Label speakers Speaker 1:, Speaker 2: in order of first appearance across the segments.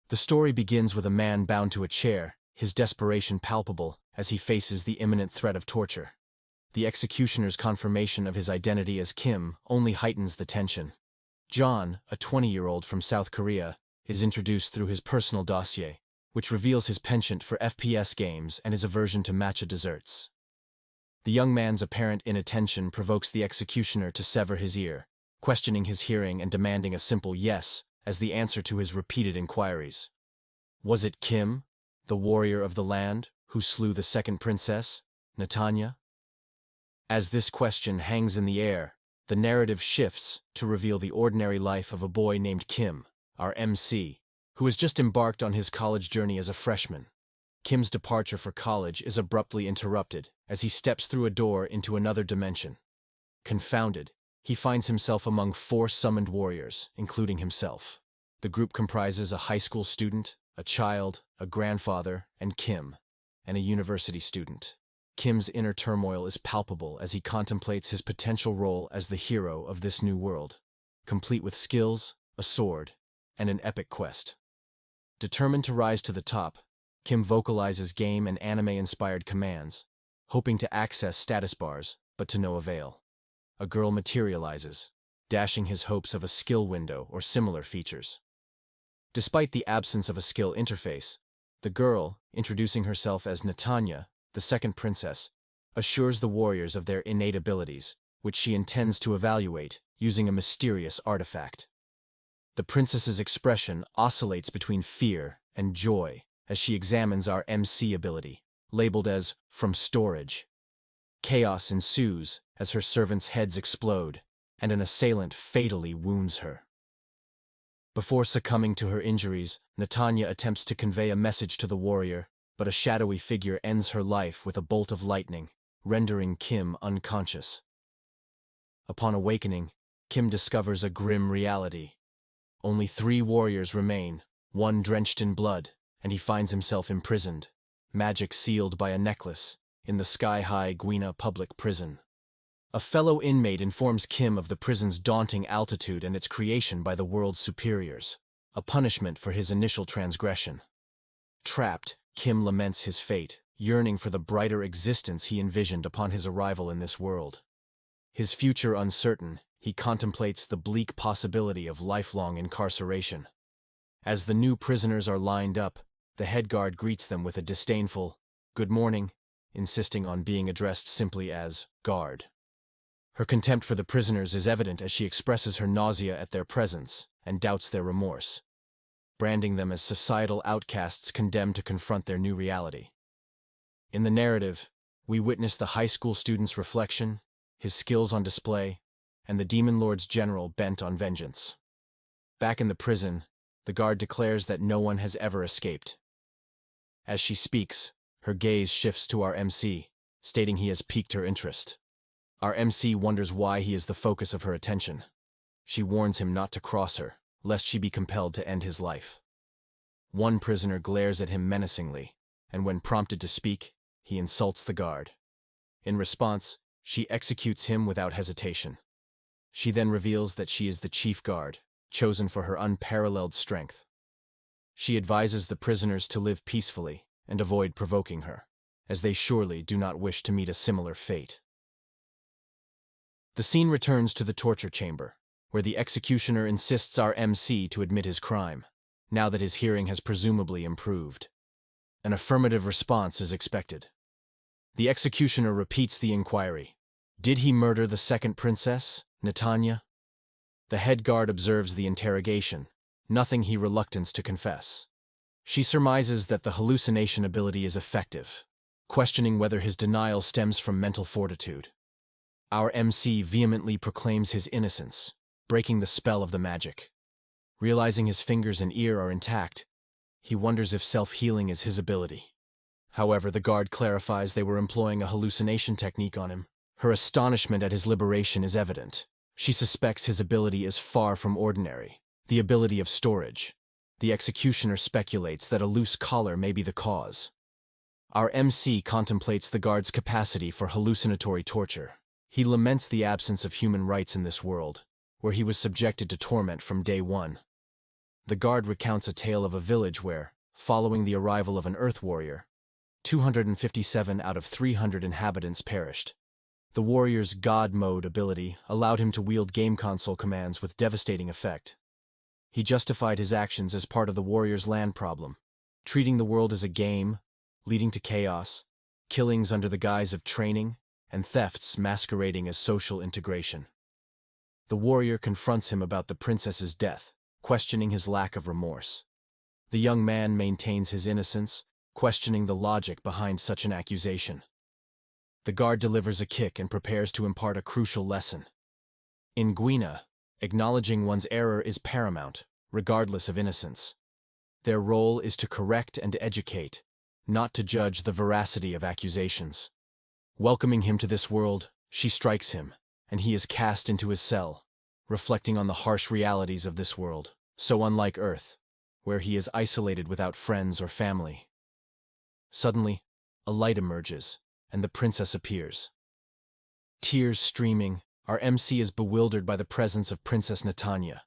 Speaker 1: The story begins with a man bound to a chair, his desperation palpable as he faces the imminent threat of torture. The executioner's confirmation of his identity as Kim only heightens the tension. John, a 20-year-old from South Korea, is introduced through his personal dossier, which reveals his penchant for FPS games and his aversion to matcha desserts. The young man's apparent inattention provokes the executioner to sever his ear, questioning his hearing and demanding a simple yes as the answer to his repeated inquiries. Was it Kim, the warrior of the land, who slew the second princess, Natanya? As this question hangs in the air, the narrative shifts to reveal the ordinary life of a boy named Kim, our MC, who has just embarked on his college journey as a freshman. Kim's departure for college is abruptly interrupted as he steps through a door into another dimension. Confounded, he finds himself among 4 summoned warriors, including himself. The group comprises a high school student, a child, a grandfather, and Kim, and a university student. Kim's inner turmoil is palpable as he contemplates his potential role as the hero of this new world, complete with skills, a sword, and an epic quest. Determined to rise to the top, Kim vocalizes game and anime-inspired commands, hoping to access status bars, but to no avail. A girl materializes, dashing his hopes of a skill window or similar features. Despite the absence of a skill interface, the girl, introducing herself as Natanya, the second princess, assures the warriors of their innate abilities, which she intends to evaluate using a mysterious artifact. The princess's expression oscillates between fear and joy as she examines our MC ability, labeled as "from storage." Chaos ensues as her servants' heads explode, and an assailant fatally wounds her. Before succumbing to her injuries, Natanya attempts to convey a message to the warrior, but a shadowy figure ends her life with a bolt of lightning, rendering Kim unconscious. Upon awakening, Kim discovers a grim reality. Only 3 warriors remain, one drenched in blood, and he finds himself imprisoned, magic sealed by a necklace, in the sky-high Guina public prison. A fellow inmate informs Kim of the prison's daunting altitude and its creation by the world's superiors, a punishment for his initial transgression. Trapped, Kim laments his fate, yearning for the brighter existence he envisioned upon his arrival in this world. His future uncertain, he contemplates the bleak possibility of lifelong incarceration. As the new prisoners are lined up, the head guard greets them with a disdainful, "Good morning," insisting on being addressed simply as "guard." Her contempt for the prisoners is evident as she expresses her nausea at their presence and doubts their remorse, branding them as societal outcasts condemned to confront their new reality. In the narrative, we witness the high school student's reflection, his skills on display, and the Demon Lord's general bent on vengeance. Back in the prison, the guard declares that no one has ever escaped. As she speaks, her gaze shifts to our MC, stating he has piqued her interest. Our MC wonders why he is the focus of her attention. She warns him not to cross her, lest she be compelled to end his life. One prisoner glares at him menacingly, and when prompted to speak, he insults the guard. In response, she executes him without hesitation. She then reveals that she is the chief guard, chosen for her unparalleled strength. She advises the prisoners to live peacefully and avoid provoking her, as they surely do not wish to meet a similar fate. The scene returns to the torture chamber, where the executioner insists our MC to admit his crime, now that his hearing has presumably improved. An affirmative response is expected. The executioner repeats the inquiry. Did he murder the second princess, Natanya? The head guard observes the interrogation, nothing he reluctance to confess. She surmises that the hallucination ability is effective, questioning whether his denial stems from mental fortitude. Our MC vehemently proclaims his innocence, breaking the spell of the magic. Realizing his fingers and ear are intact, he wonders if self-healing is his ability. However, the guard clarifies they were employing a hallucination technique on him. Her astonishment at his liberation is evident. She suspects his ability is far from ordinary, the ability of storage. The executioner speculates that a loose collar may be the cause. Our MC contemplates the guard's capacity for hallucinatory torture. He laments the absence of human rights in this world, where he was subjected to torment from day one. The guard recounts a tale of a village where, following the arrival of an Earth warrior, 257 out of 300 inhabitants perished. The warrior's God Mode ability allowed him to wield game console commands with devastating effect. He justified his actions as part of the warrior's land problem, treating the world as a game, leading to chaos, killings under the guise of training, and thefts masquerading as social integration. The warrior confronts him about the princess's death, questioning his lack of remorse. The young man maintains his innocence, questioning the logic behind such an accusation. The guard delivers a kick and prepares to impart a crucial lesson. In Guina, acknowledging one's error is paramount, regardless of innocence. Their role is to correct and educate, not to judge the veracity of accusations. Welcoming him to this world, she strikes him, and he is cast into his cell, reflecting on the harsh realities of this world, so unlike Earth, where he is isolated without friends or family. Suddenly, a light emerges, and the princess appears. Tears streaming, our MC is bewildered by the presence of Princess Natanya.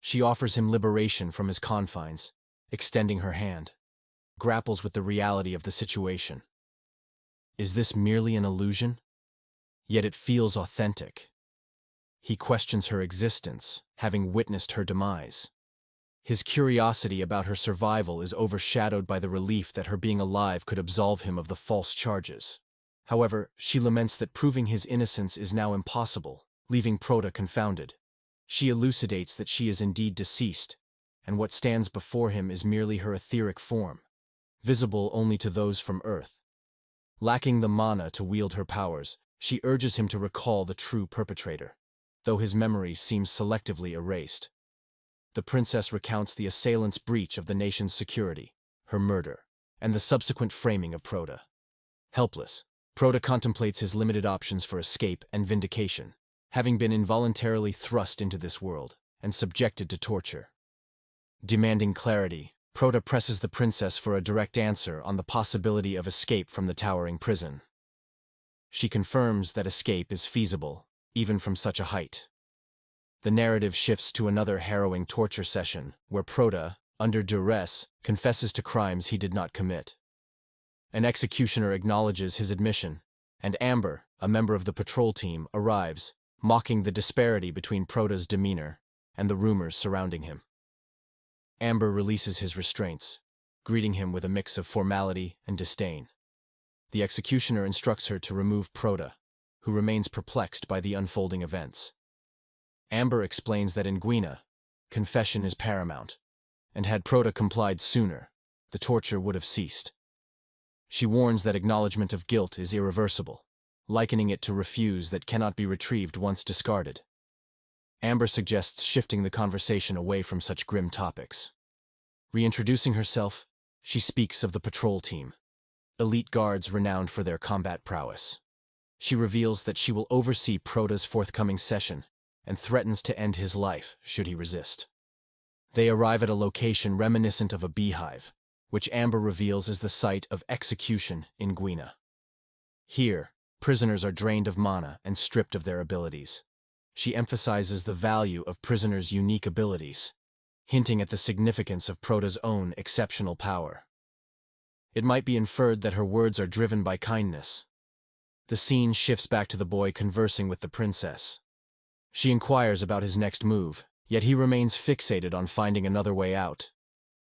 Speaker 1: She offers him liberation from his confines, extending her hand, grapples with the reality of the situation. Is this merely an illusion? Yet it feels authentic. He questions her existence, having witnessed her demise. His curiosity about her survival is overshadowed by the relief that her being alive could absolve him of the false charges. However, she laments that proving his innocence is now impossible, leaving Prota confounded. She elucidates that she is indeed deceased, and what stands before him is merely her etheric form, visible only to those from Earth. Lacking the mana to wield her powers, she urges him to recall the true perpetrator, though his memory seems selectively erased. The princess recounts the assailant's breach of the nation's security, her murder, and the subsequent framing of Prota. Helpless, Prota contemplates his limited options for escape and vindication, having been involuntarily thrust into this world and subjected to torture. Demanding clarity, Prota presses the princess for a direct answer on the possibility of escape from the towering prison. She confirms that escape is feasible, even from such a height. The narrative shifts to another harrowing torture session, where Prota, under duress, confesses to crimes he did not commit. An executioner acknowledges his admission, and Amber, a member of the patrol team, arrives, mocking the disparity between Prota's demeanor and the rumors surrounding him. Amber releases his restraints, greeting him with a mix of formality and disdain. The executioner instructs her to remove Prota, who remains perplexed by the unfolding events. Amber explains that in Guina, confession is paramount, and had Prota complied sooner, the torture would have ceased. She warns that acknowledgement of guilt is irreversible, likening it to refuse that cannot be retrieved once discarded. Amber suggests shifting the conversation away from such grim topics. Reintroducing herself, she speaks of the patrol team, elite guards renowned for their combat prowess. She reveals that she will oversee Prota's forthcoming session and threatens to end his life should he resist. They arrive at a location reminiscent of a beehive, which Amber reveals is the site of execution in Guina. Here, prisoners are drained of mana and stripped of their abilities. She emphasizes the value of prisoners' unique abilities, hinting at the significance of Prota's own exceptional power. It might be inferred that her words are driven by kindness. The scene shifts back to the boy conversing with the princess. She inquires about his next move, yet he remains fixated on finding another way out.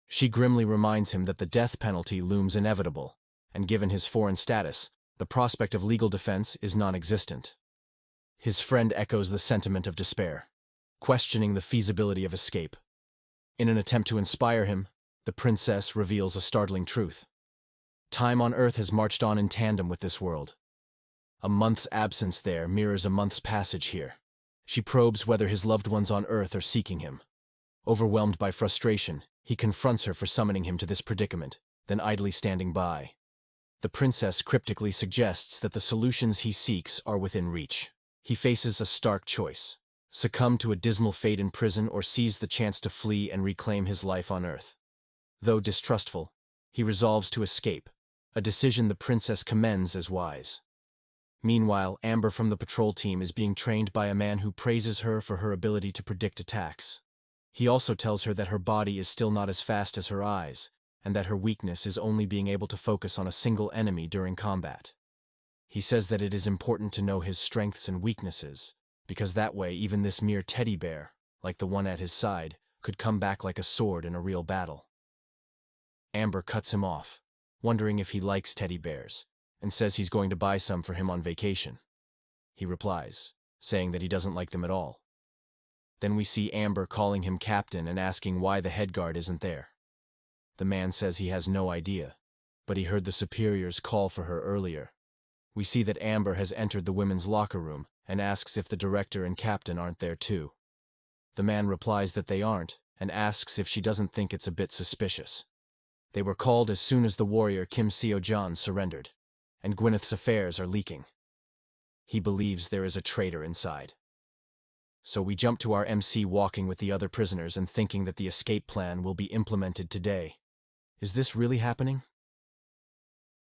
Speaker 1: She grimly reminds him that the death penalty looms inevitable, and given his foreign status, the prospect of legal defense is non-existent. His friend echoes the sentiment of despair, questioning the feasibility of escape. In an attempt to inspire him, the princess reveals a startling truth. Time on Earth has marched on in tandem with this world. A month's absence there mirrors a month's passage here. She probes whether his loved ones on Earth are seeking him. Overwhelmed by frustration, he confronts her for summoning him to this predicament, then idly standing by. The princess cryptically suggests that the solutions he seeks are within reach. He faces a stark choice: succumb to a dismal fate in prison or seize the chance to flee and reclaim his life on Earth. Though distrustful, he resolves to escape, a decision the princess commends as wise. Meanwhile, Amber from the patrol team is being trained by a man who praises her for her ability to predict attacks. He also tells her that her body is still not as fast as her eyes, and that her weakness is only being able to focus on a single enemy during combat. He says that it is important to know his strengths and weaknesses, because that way even this mere teddy bear, like the one at his side, could come back like a sword in a real battle. Amber cuts him off, wondering if he likes teddy bears, and says he's going to buy some for him on vacation. He replies, saying that he doesn't like them at all. Then we see Amber calling him captain and asking why the head guard isn't there. The man says he has no idea, but he heard the superiors call for her earlier. We see that Amber has entered the women's locker room and asks if the director and captain aren't there too. The man replies that they aren't and asks if she doesn't think it's a bit suspicious. They were called as soon as the warrior Kim Seo-jeon surrendered, and Gwyneth's affairs are leaking. He believes there is a traitor inside. So we jump to our MC walking with the other prisoners and thinking that the escape plan will be implemented today. Is this really happening?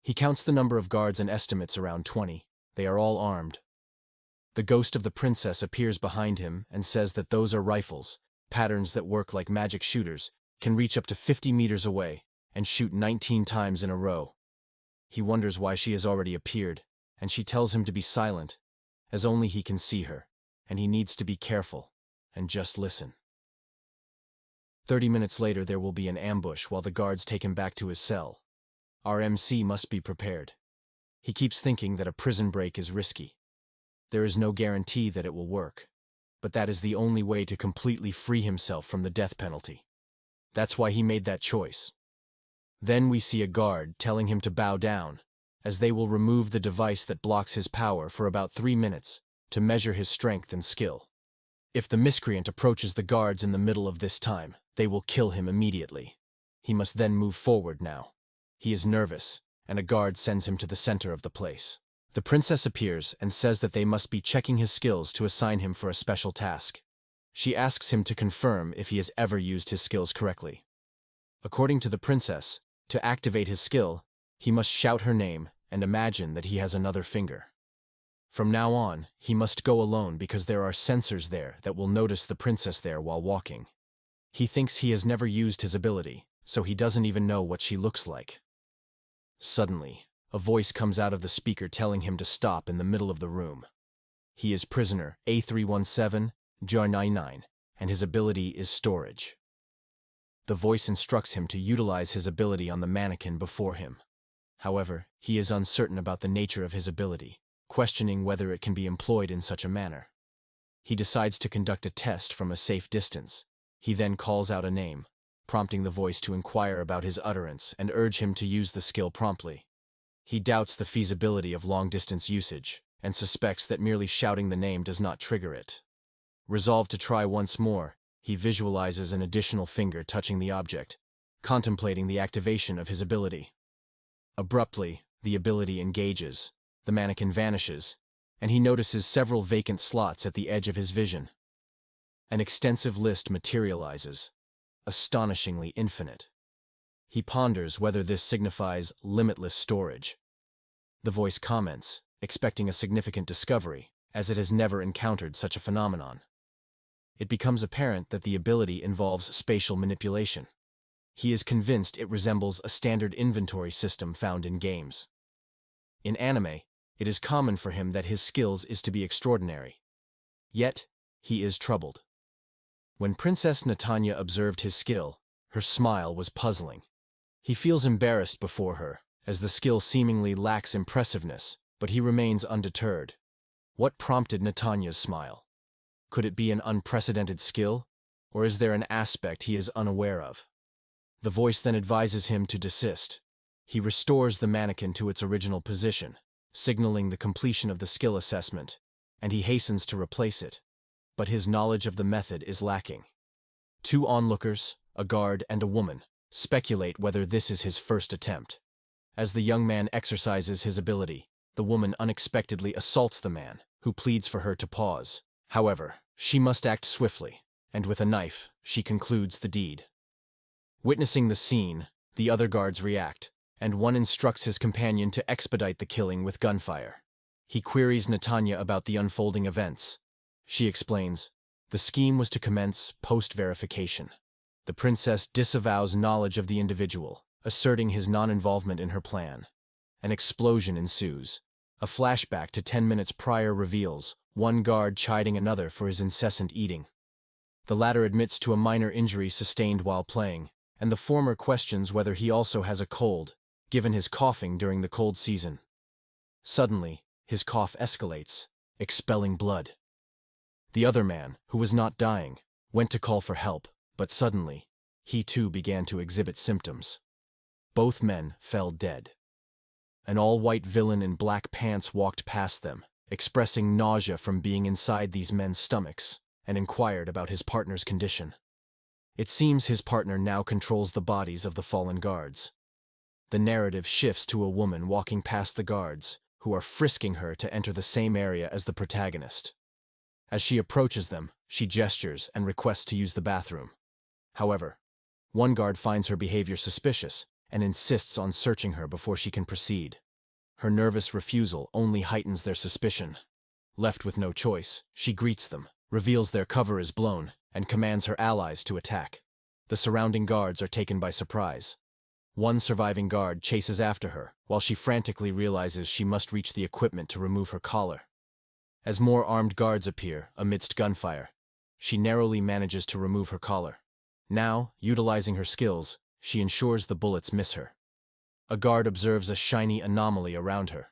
Speaker 1: He counts the number of guards and estimates around 20. They are all armed. The ghost of the princess appears behind him and says that those are rifles, patterns that work like magic shooters, can reach up to 50 meters away and shoot 19 times in a row. He wonders why she has already appeared, and she tells him to be silent, as only he can see her, and he needs to be careful and just listen. 30 minutes later there will be an ambush while the guards take him back to his cell. Our MC must be prepared. He keeps thinking that a prison break is risky. There is no guarantee that it will work, but that is the only way to completely free himself from the death penalty. That's why he made that choice. Then we see a guard telling him to bow down, as they will remove the device that blocks his power for about 3 minutes to measure his strength and skill. If the miscreant approaches the guards in the middle of this time, they will kill him immediately. He must then move forward now. He is nervous, and a guard sends him to the center of the place. The princess appears and says that they must be checking his skills to assign him for a special task. She asks him to confirm if he has ever used his skills correctly. According to the princess, to activate his skill, he must shout her name and imagine that he has another finger. From now on, he must go alone because there are sensors there that will notice the princess there while walking. He thinks he has never used his ability, so he doesn't even know what she looks like. Suddenly, a voice comes out of the speaker telling him to stop in the middle of the room. He is prisoner A317, Jar 99, and his ability is storage. The voice instructs him to utilize his ability on the mannequin before him. However, he is uncertain about the nature of his ability, questioning whether it can be employed in such a manner. He decides to conduct a test from a safe distance. He then calls out a name, prompting the voice to inquire about his utterance and urge him to use the skill promptly. He doubts the feasibility of long-distance usage and suspects that merely shouting the name does not trigger it. Resolved to try once more, he visualizes an additional finger touching the object, contemplating the activation of his ability. Abruptly, the ability engages, the mannequin vanishes, and he notices several vacant slots at the edge of his vision. An extensive list materializes, astonishingly infinite. He ponders whether this signifies limitless storage. The voice comments, expecting a significant discovery, as it has never encountered such a phenomenon. It becomes apparent that the ability involves spatial manipulation. He is convinced it resembles a standard inventory system found in games. In anime, it is common for him that his skills is to be extraordinary. Yet, he is troubled. When Princess Natanya observed his skill, her smile was puzzling. He feels embarrassed before her, as the skill seemingly lacks impressiveness, but he remains undeterred. What prompted Natanya's smile? Could it be an unprecedented skill, or is there an aspect he is unaware of? The voice then advises him to desist. He restores the mannequin to its original position, signaling the completion of the skill assessment, and he hastens to replace it. But his knowledge of the method is lacking. 2 onlookers, a guard and a woman, speculate whether this is his first attempt. As the young man exercises his ability, the woman unexpectedly assaults the man, who pleads for her to pause. However, she must act swiftly, and with a knife, she concludes the deed. Witnessing the scene, the other guards react, and one instructs his companion to expedite the killing with gunfire. He queries Natanya about the unfolding events. She explains, The scheme was to commence post-verification. The princess disavows knowledge of the individual, asserting his non-involvement in her plan. An explosion ensues. A flashback to 10 minutes prior reveals one guard chiding another for his incessant eating. The latter admits to a minor injury sustained while playing, and the former questions whether he also has a cold, given his coughing during the cold season. Suddenly, his cough escalates, expelling blood. The other man, who was not dying, went to call for help, but suddenly, he too began to exhibit symptoms. Both men fell dead. An all-white villain in black pants walked past them, expressing nausea from being inside these men's stomachs, and inquired about his partner's condition. It seems his partner now controls the bodies of the fallen guards. The narrative shifts to a woman walking past the guards, who are frisking her to enter the same area as the protagonist. As she approaches them, she gestures and requests to use the bathroom. However, one guard finds her behavior suspicious and insists on searching her before she can proceed. Her nervous refusal only heightens their suspicion. Left with no choice, she greets them, reveals their cover is blown, and commands her allies to attack. The surrounding guards are taken by surprise. One surviving guard chases after her, while she frantically realizes she must reach the equipment to remove her collar. As more armed guards appear amidst gunfire, she narrowly manages to remove her collar. Now, utilizing her skills, she ensures the bullets miss her. A guard observes a shiny anomaly around her.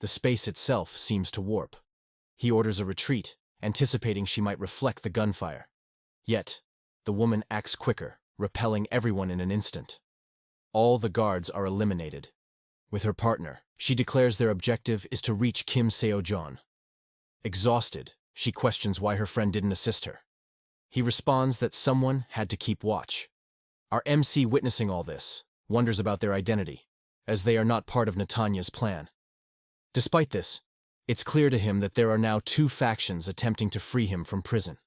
Speaker 1: The space itself seems to warp. He orders a retreat, anticipating she might reflect the gunfire. Yet, the woman acts quicker, repelling everyone in an instant. All the guards are eliminated. With her partner, she declares their objective is to reach Kim Seo-jeon. Exhausted, she questions why her friend didn't assist her. He responds that someone had to keep watch. Our MC, witnessing all this, wonders about their identity, as they are not part of Natanya's plan. Despite this, it's clear to him that there are now two factions attempting to free him from prison.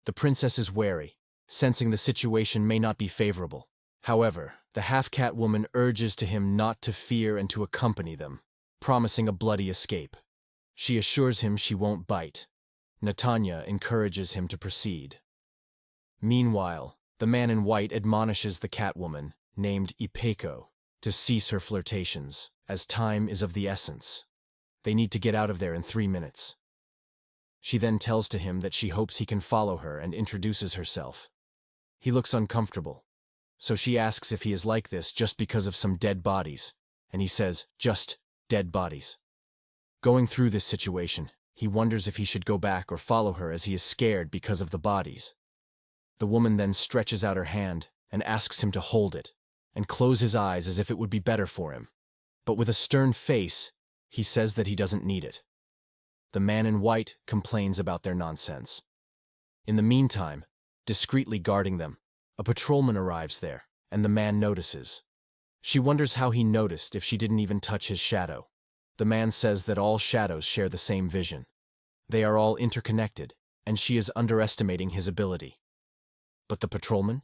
Speaker 1: The princess is wary, sensing the situation may not be favorable. However, the half-cat woman urges to him not to fear and to accompany them, promising a bloody escape. She assures him she won't bite. Natanya encourages him to proceed. Meanwhile, the man in white admonishes the catwoman, named Ipeko, to cease her flirtations, as time is of the essence. They need to get out of there in 3 minutes. She then tells to him that she hopes he can follow her and introduces herself. He looks uncomfortable, so she asks if he is like this just because of some dead bodies, and he says, just dead bodies. Going through this situation, he wonders if he should go back or follow her as he is scared because of the bodies. The woman then stretches out her hand and asks him to hold it, and close his eyes as if it would be better for him. But with a stern face, he says that he doesn't need it. The man in white complains about their nonsense. In the meantime, discreetly guarding them, a patrolman arrives there, and the man notices. She wonders how he noticed if she didn't even touch his shadow. The man says that all shadows share the same vision. They are all interconnected, and she is underestimating his ability. But the patrolman?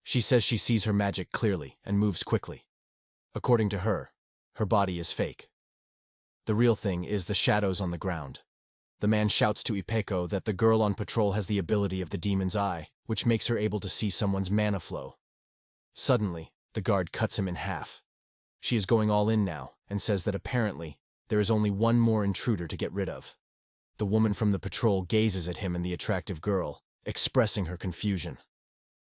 Speaker 1: She says she sees her magic clearly and moves quickly. According to her, her body is fake. The real thing is the shadows on the ground. The man shouts to Ipeko that the girl on patrol has the ability of the demon's eye, which makes her able to see someone's mana flow. Suddenly, the guard cuts him in half. She is going all in now and says that apparently there is only one more intruder to get rid of. The woman from the patrol gazes at him and the attractive girl, expressing her confusion.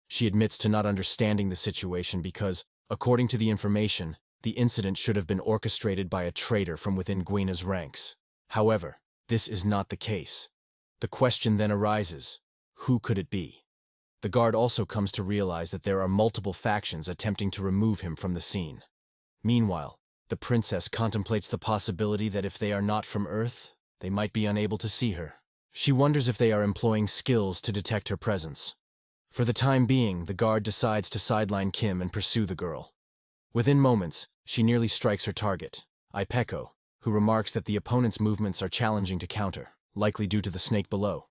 Speaker 1: She admits to not understanding the situation because, according to the information, the incident should have been orchestrated by a traitor from within Guina's ranks. However, this is not the case. The question then arises, who could it be? The guard also comes to realize that there are multiple factions attempting to remove him from the scene. Meanwhile, the princess contemplates the possibility that if they are not from Earth, they might be unable to see her. She wonders if they are employing skills to detect her presence. For the time being, the guard decides to sideline Kim and pursue the girl. Within moments, she nearly strikes her target, Ipeko, who remarks that the opponent's movements are challenging to counter, likely due to the snake below.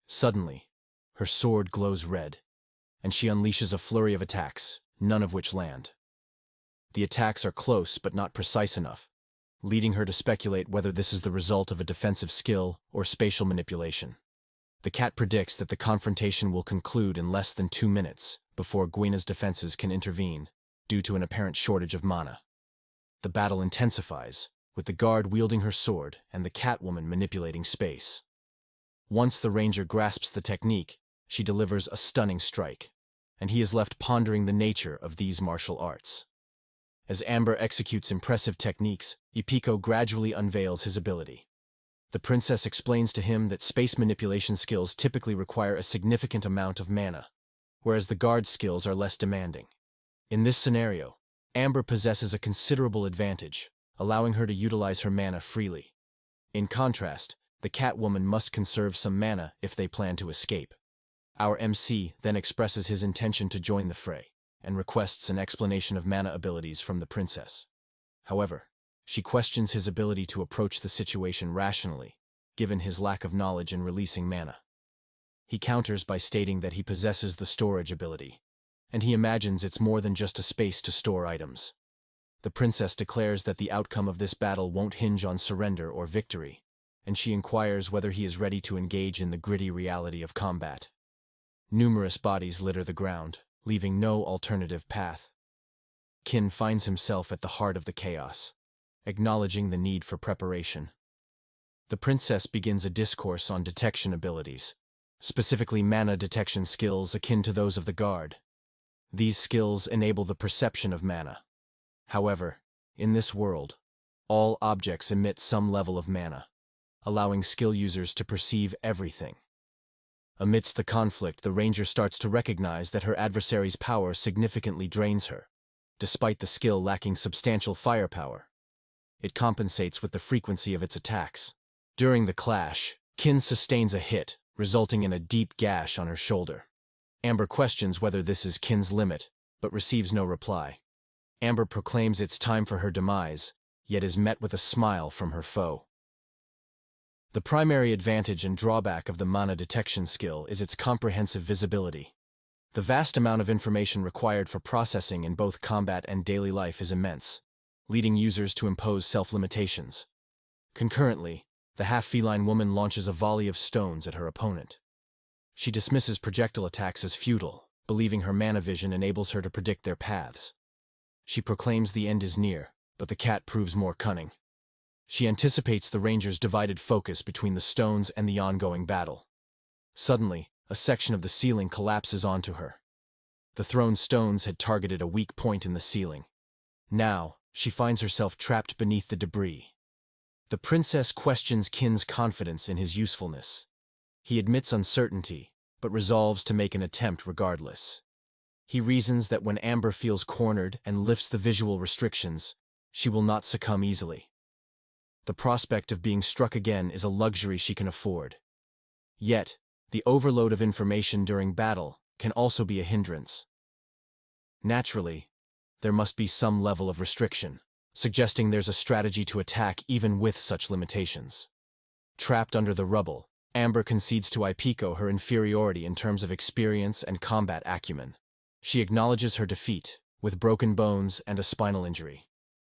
Speaker 1: Suddenly, her sword glows red, and she unleashes a flurry of attacks, none of which land. The attacks are close but not precise enough, leading her to speculate whether this is the result of a defensive skill or spatial manipulation. The cat predicts that the confrontation will conclude in less than 2 minutes before Guina's defenses can intervene, due to an apparent shortage of mana. The battle intensifies, with the guard wielding her sword and the Catwoman manipulating space. Once the ranger grasps the technique, she delivers a stunning strike, and he is left pondering the nature of these martial arts. As Amber executes impressive techniques, Ipiko gradually unveils his ability. The princess explains to him that space manipulation skills typically require a significant amount of mana, whereas the guard's skills are less demanding. In this scenario, Amber possesses a considerable advantage, allowing her to utilize her mana freely. In contrast, the Catwoman must conserve some mana if they plan to escape. Our MC then expresses his intention to join the fray, and requests an explanation of mana abilities from the princess. However, she questions his ability to approach the situation rationally, given his lack of knowledge in releasing mana. He counters by stating that he possesses the storage ability, and he imagines it's more than just a space to store items. The princess declares that the outcome of this battle won't hinge on surrender or victory, and she inquires whether he is ready to engage in the gritty reality of combat. Numerous bodies litter the ground, leaving no alternative path. Kin finds himself at the heart of the chaos, acknowledging the need for preparation. The princess begins a discourse on detection abilities, specifically mana detection skills akin to those of the guard. These skills enable the perception of mana. However, in this world, all objects emit some level of mana, allowing skill users to perceive everything. Amidst the conflict, the ranger starts to recognize that her adversary's power significantly drains her, despite the skill lacking substantial firepower. It compensates with the frequency of its attacks. During the clash, Kin sustains a hit, resulting in a deep gash on her shoulder. Amber questions whether this is Kin's limit, but receives no reply. Amber proclaims it's time for her demise, yet is met with a smile from her foe. The primary advantage and drawback of the mana detection skill is its comprehensive visibility. The vast amount of information required for processing in both combat and daily life is immense, leading users to impose self-limitations. Concurrently, the half-feline woman launches a volley of stones at her opponent. She dismisses projectile attacks as futile, believing her mana vision enables her to predict their paths. She proclaims the end is near, but the cat proves more cunning. She anticipates the ranger's divided focus between the stones and the ongoing battle. Suddenly, a section of the ceiling collapses onto her. The thrown stones had targeted a weak point in the ceiling. Now, she finds herself trapped beneath the debris. The princess questions Kin's confidence in his usefulness. He admits uncertainty, but resolves to make an attempt regardless. He reasons that when Amber feels cornered and lifts the visual restrictions, she will not succumb easily. The prospect of being struck again is a luxury she can afford. Yet, the overload of information during battle can also be a hindrance. Naturally, there must be some level of restriction, suggesting there's a strategy to attack even with such limitations. Trapped under the rubble, Amber concedes to Ipiko her inferiority in terms of experience and combat acumen. She acknowledges her defeat, with broken bones and a spinal injury.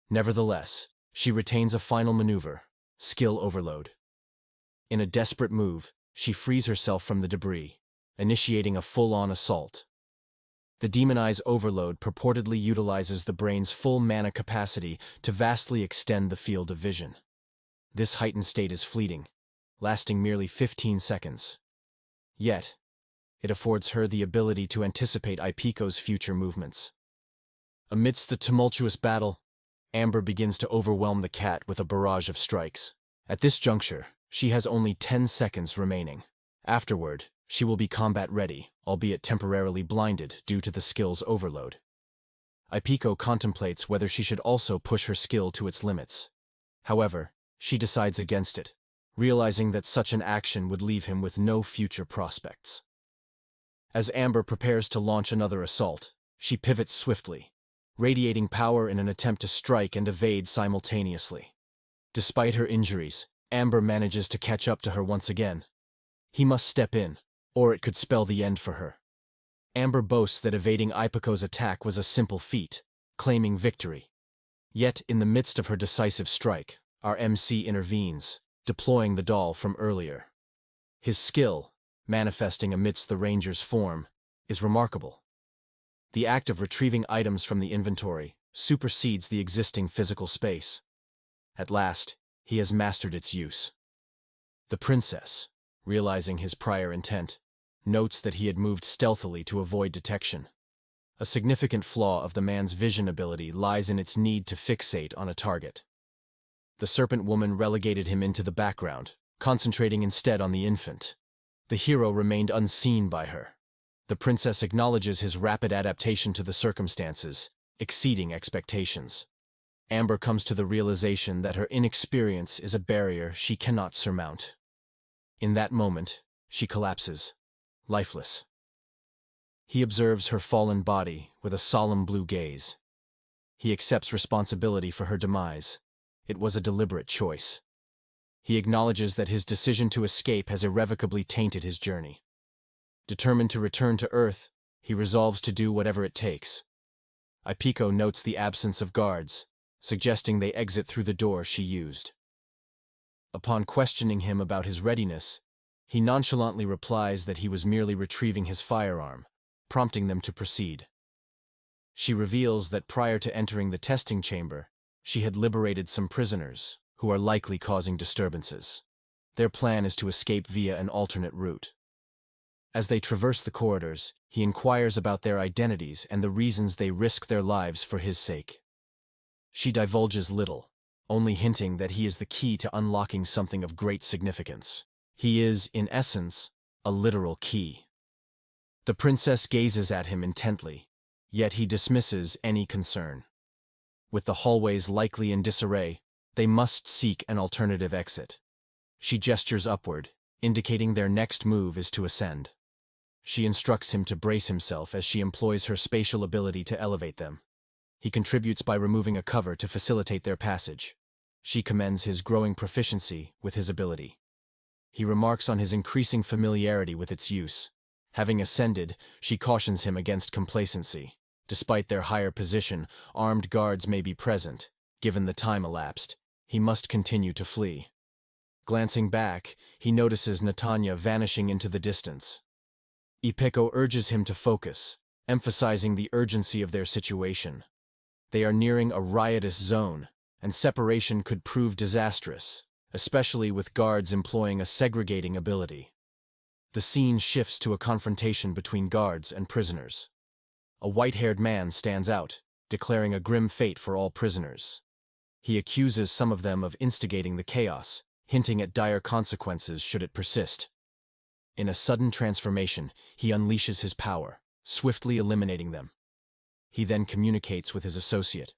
Speaker 1: Nevertheless, she retains a final maneuver, skill overload. In a desperate move, she frees herself from the debris, initiating a full-on assault. The demonized Overlord purportedly utilizes the brain's full mana capacity to vastly extend the field of vision. This heightened state is fleeting, lasting merely 15 seconds. Yet, it affords her the ability to anticipate Ipiko's future movements. Amidst the tumultuous battle, Amber begins to overwhelm the cat with a barrage of strikes. At this juncture, she has only 10 seconds remaining. Afterward, she will be combat-ready, albeit temporarily blinded due to the skill's overload. Ipiko contemplates whether she should also push her skill to its limits. However, she decides against it, realizing that such an action would leave him with no future prospects. As Amber prepares to launch another assault, she pivots swiftly, radiating power in an attempt to strike and evade simultaneously. Despite her injuries, Amber manages to catch up to her once again. He must step in, or it could spell the end for her. Amber boasts that evading Ipiko's attack was a simple feat, claiming victory. Yet, in the midst of her decisive strike, our MC intervenes, deploying the doll from earlier. His skill, manifesting amidst the ranger's form, is remarkable. The act of retrieving items from the inventory supersedes the existing physical space. At last, he has mastered its use. The princess, realizing his prior intent, notes that he had moved stealthily to avoid detection. A significant flaw of the man's vision ability lies in its need to fixate on a target. The serpent woman relegated him into the background, concentrating instead on the infant. The hero remained unseen by her. The princess acknowledges his rapid adaptation to the circumstances, exceeding expectations. Amber comes to the realization that her inexperience is a barrier she cannot surmount. In that moment, she collapses, lifeless. He observes her fallen body with a solemn blue gaze. He accepts responsibility for her demise. It was a deliberate choice. He acknowledges that his decision to escape has irrevocably tainted his journey. Determined to return to Earth, he resolves to do whatever it takes. Ipiko notes the absence of guards, suggesting they exit through the door she used. Upon questioning him about his readiness, he nonchalantly replies that he was merely retrieving his firearm, prompting them to proceed. She reveals that prior to entering the testing chamber, she had liberated some prisoners, who are likely causing disturbances. Their plan is to escape via an alternate route. As they traverse the corridors, he inquires about their identities and the reasons they risk their lives for his sake. She divulges little, only hinting that he is the key to unlocking something of great significance. He is, in essence, a literal key. The princess gazes at him intently, yet he dismisses any concern. With the hallways likely in disarray, they must seek an alternative exit. She gestures upward, indicating their next move is to ascend. She instructs him to brace himself as she employs her spatial ability to elevate them. He contributes by removing a cover to facilitate their passage. She commends his growing proficiency with his ability. He remarks on his increasing familiarity with its use. Having ascended, she cautions him against complacency. Despite their higher position, armed guards may be present. Given the time elapsed, he must continue to flee. Glancing back, he notices Natanya vanishing into the distance. Ipeko urges him to focus, emphasizing the urgency of their situation. They are nearing a riotous zone, and separation could prove disastrous, especially with guards employing a segregating ability. The scene shifts to a confrontation between guards and prisoners. A white-haired man stands out, declaring a grim fate for all prisoners. He accuses some of them of instigating the chaos, hinting at dire consequences should it persist. In a sudden transformation, he unleashes his power, swiftly eliminating them. He then communicates with his associate,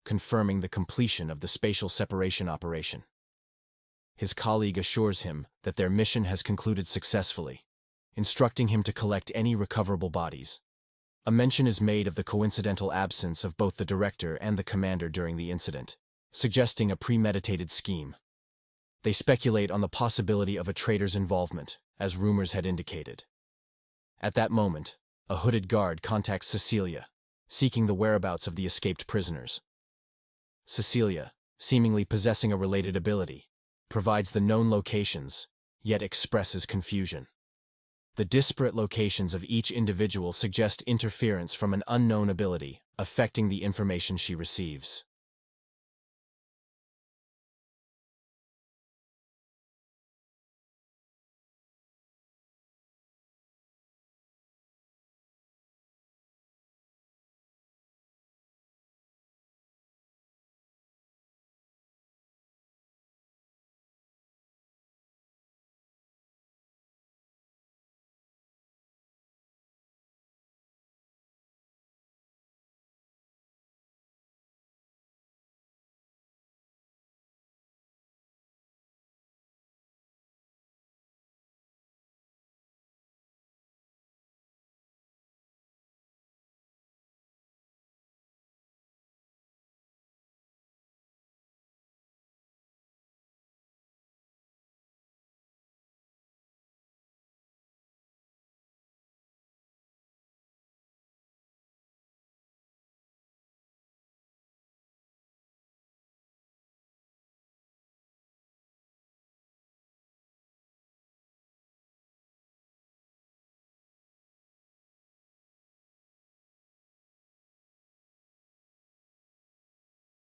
Speaker 1: confirming the completion of the spatial separation operation. His colleague assures him that their mission has concluded successfully, instructing him to collect any recoverable bodies. A mention is made of the coincidental absence of both the director and the commander during the incident, suggesting a premeditated scheme. They speculate on the possibility of a traitor's involvement, as rumors had indicated. At that moment, a hooded guard contacts Cecilia, seeking the whereabouts of the escaped prisoners. Cecilia, seemingly possessing a related ability, provides the known locations, yet expresses confusion. The disparate locations of each individual suggest interference from an unknown ability, affecting the information she receives.